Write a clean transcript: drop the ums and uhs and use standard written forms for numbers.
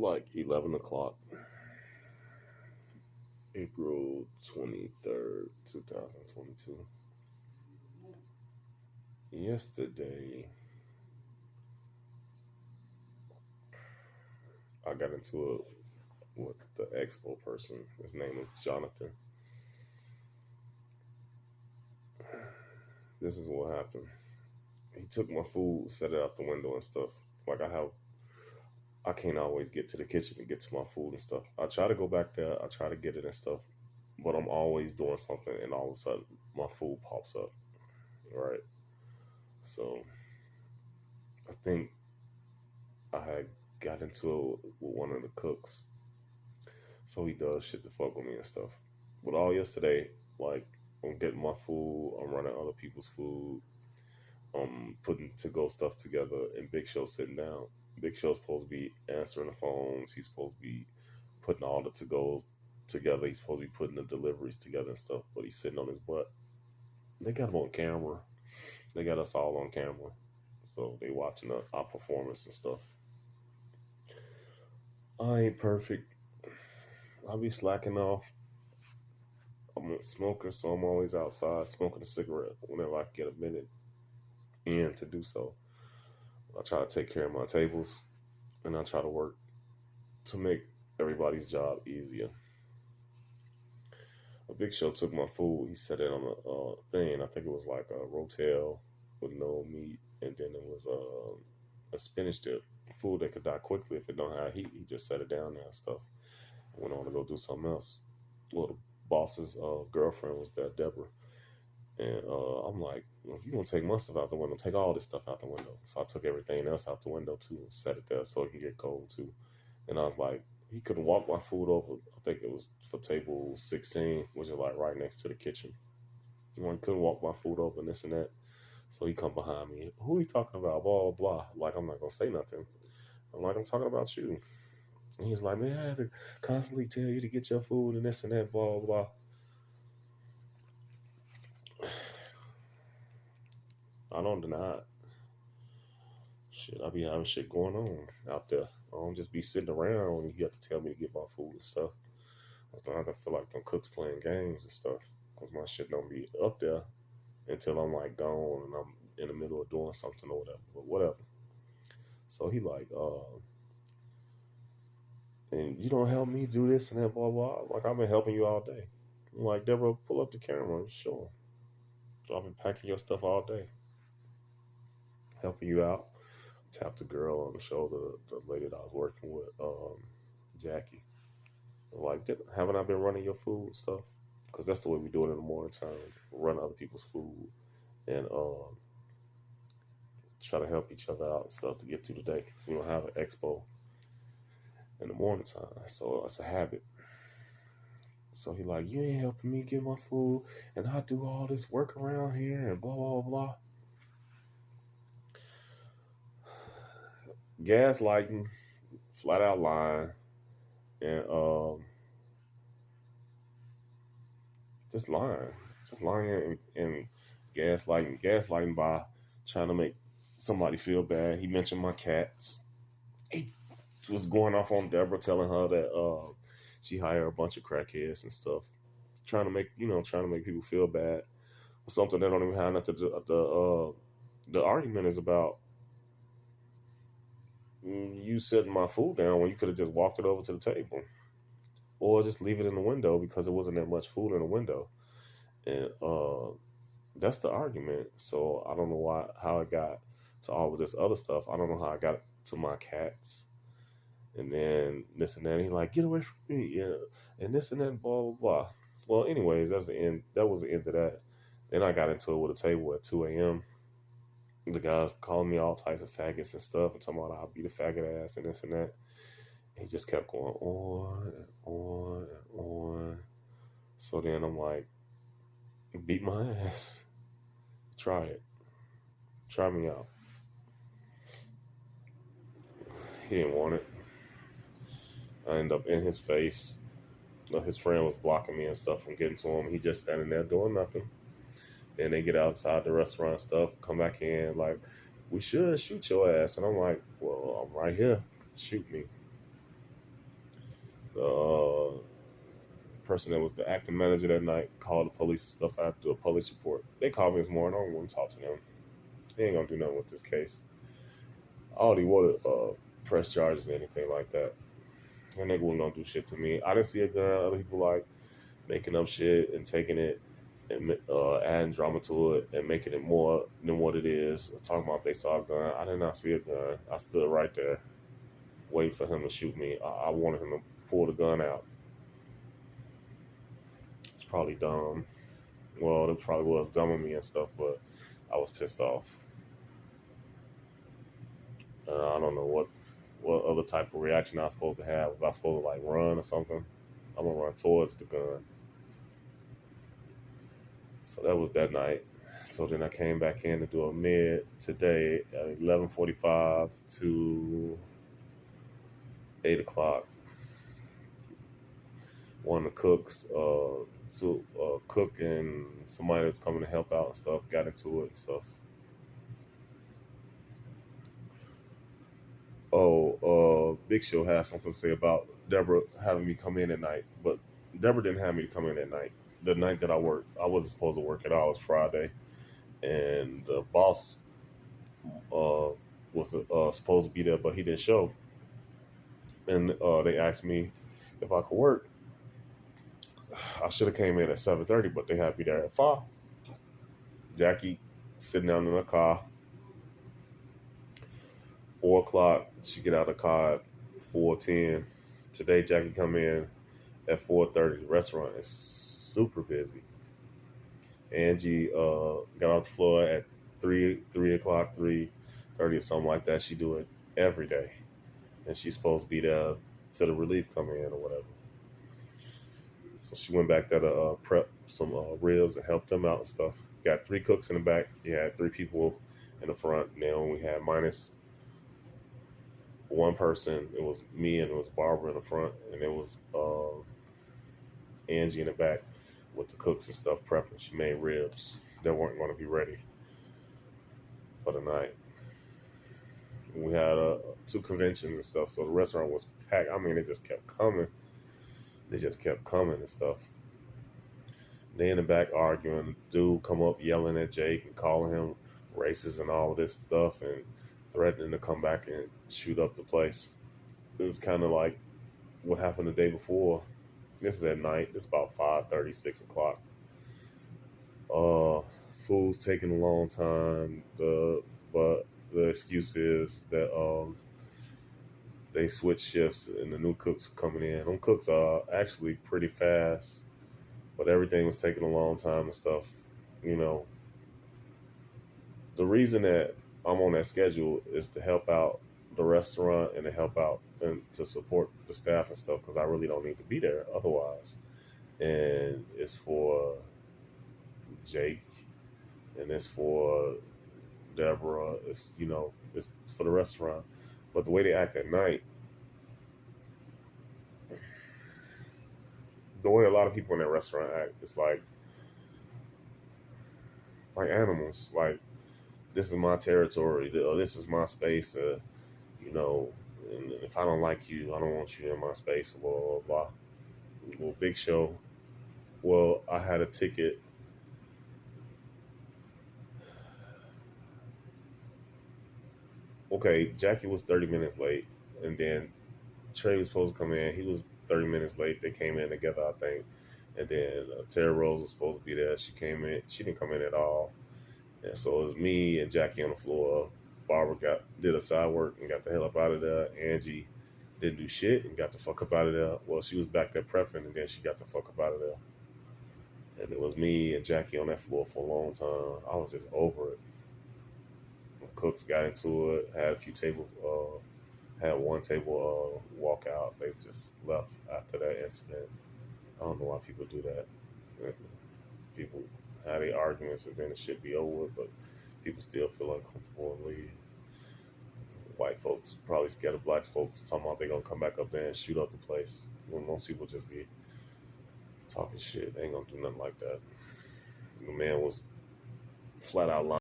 Like 11 o'clock, April 23rd, 2022. Yesterday, I got into it with the expo person. His name is Jonathan. This is what happened. He took my food, set it out the window and stuff. Like I can't always get to the kitchen to get to my food and stuff. I try to go back there, I try to get it and stuff, but I'm always doing something, and all of a sudden my food pops up. Right. So I think I had got into it with one of the cooks. So he does shit to fuck with me and stuff. But all yesterday, like I'm getting my food, I'm running other people's food, putting to go stuff together, and Big Show's sitting down. Big Show's supposed to be answering the phones. He's supposed to be putting all the to goes together. He's supposed to be putting the deliveries together and stuff. But he's sitting on his butt. They got him on camera. They got us all on camera, so they watching our performance and stuff. I ain't perfect. I be slacking off. I'm a smoker, so I'm always outside smoking a cigarette whenever I get a minute in to do so. I try to take care of my tables, and I try to work to make everybody's job easier. A Big Show took my food. He set it on a thing. I think it was like a rotel with no meat, and then it was a spinach dip. Food that could die quickly if it don't have heat. He just set it down there and stuff. I went on to go do something else. Well, the boss's girlfriend was there, Deborah. And I'm like, well, if you're going to take my stuff out the window, take all this stuff out the window. So I took everything else out the window too and set it there so it can get cold too. And I was like, he couldn't walk my food over. I think it was for table 16, which is like right next to the kitchen. He couldn't walk my food over and this and that. So he come behind me. Who are you talking about? Blah, blah, blah. Like, I'm not going to say nothing. I'm like, I'm talking about you. And he's like, man, I have to constantly tell you to get your food and this and that, blah, blah, blah. I don't deny it. Shit, I be having shit going on out there. I don't just be sitting around when you have to tell me to get my food and stuff. I don't feel like them cooks playing games and stuff. Because my shit don't be up there until I'm like gone and I'm in the middle of doing something or whatever. But whatever. So he like, and you don't help me do this and that, blah, blah. Like, I've been helping you all day. I'm like, Deborah, pull up the camera. Sure. So I've been packing your stuff all day, helping you out. Tap the girl on the shoulder, the lady that I was working with, Jackie. I'm like, haven't I been running your food and stuff? Because that's the way we do it in the morning time. Run other people's food and try to help each other out and stuff to get through the day. So we don't have an expo in the morning time. So it's a habit. So he like, you ain't helping me get my food, and I do all this work around here and blah blah blah. Gaslighting, flat out lying, and just lying and gaslighting by trying to make somebody feel bad. He mentioned my cats. He was going off on Deborah, telling her that she hired a bunch of crackheads and stuff, trying to make people feel bad for something that don't even have nothing to do. The argument is about you setting my food down when you could have just walked it over to the table, or just leave it in the window because it wasn't that much food in the window, and that's the argument. So I don't know how it got to all of this other stuff. I don't know how I got to my cats. And then this and that. He like, get away from me, yeah. And this and that, blah blah blah. Well, anyways, that's the end. That was the end of that. Then I got into it with a table at 2 a.m. The guys calling me all types of faggots and stuff, and talking about I'll beat a faggot ass and this and that. And he just kept going on and on and on. So then I'm like, beat my ass. Try it. Try me out. He didn't want it. I ended up in his face. His friend was blocking me and stuff from getting to him. He just standing there doing nothing. Then they get outside the restaurant and stuff, come back in like, we should shoot your ass. And I'm like, well, I'm right here. Shoot me. The person that was the acting manager that night called the police and stuff. I had to do a police report. They called me this morning. I don't want to talk to them. They ain't gonna do nothing with this case. I already wanted press charges or anything like that. And they wouldn't gonna do shit to me. I didn't see a gun. Other people like making up shit and taking it and adding drama to it and making it more than what it is. Talking about they saw a gun. I did not see a gun. I stood right there, waiting for him to shoot me. I wanted him to pull the gun out. It's probably dumb. Well, it probably was dumb of me and stuff, but I was pissed off. I don't know what other type of reaction I was supposed to have. Was I supposed to like run or something? I'm gonna run towards the gun. So that was that night. So then I came back in to do a mid today at 11:45 to 8 o'clock. One of the cooks, to cook and somebody that's coming to help out and stuff, got into it and stuff. Big Show has something to say about Deborah having me come in at night, but Deborah didn't have me to come in at night. The night that I worked, I wasn't supposed to work at all. It was Friday, and the boss was supposed to be there, but he didn't show. And they asked me if I could work. I should have came in at 7:30, but they had me there at 5. Jackie sitting down in the car. 4 o'clock, she get out of the car at 4:10. Today, Jackie come in at 4:30. The restaurant is super busy. Angie got off the floor at 3 o'clock, 3:30 or something like that. She do it every day, and she's supposed to be there till the relief come in or whatever. So she went back there to prep some ribs and help them out and stuff. Got 3 cooks in the back. You had 3 people in the front. And then we had minus one person. It was me and it was Barbara in the front, and it was Angie in the back with the cooks and stuff prepping. She made ribs that weren't going to be ready for the night. We had 2 conventions and stuff, so the restaurant was packed. I mean, it just kept coming. They just kept coming and stuff. They in the back arguing. Dude come up yelling at Jake and calling him racist and all of this stuff and threatening to come back and shoot up the place. It was kind of like what happened the day before. This is at night. It's about 5:30, 6 o'clock. Uh, Food's taking a long time. But the excuse is that they switch shifts and the new cooks are coming in. Them cooks are actually pretty fast, but everything was taking a long time and stuff. You know, the reason that I'm on that schedule is to help out the restaurant and to help out and to support the staff and stuff because I really don't need to be there otherwise. And it's for Jake and it's for Deborah. It's for the restaurant. But the way they act at night, the way a lot of people in that restaurant act, it's like animals. Like this is my territory. This is my space. You know, and if I don't like you, I don't want you in my space. Blah blah blah. Well, Big Show. Well, I had a ticket. Okay, Jackie was 30 minutes late, and then Trey was supposed to come in. He was 30 minutes late. They came in together, I think. And then Tara Rose was supposed to be there. She came in. She didn't come in at all. And so it was me and Jackie on the floor. Barbara did a side work and got the hell up out of there. Angie didn't do shit and got the fuck up out of there. Well, she was back there prepping, and then she got the fuck up out of there. And it was me and Jackie on that floor for a long time. I was just over it. The cooks got into it. Had a few tables. Had one table walk out. They just left after that incident. I don't know why people do that. People have their arguments and then it should be over with, but people still feel uncomfortable and leave. White folks probably scared of black folks talking about they gonna come back up there and shoot up the place. When most people just be talking shit. They ain't gonna do nothing like that. The man was flat out lying.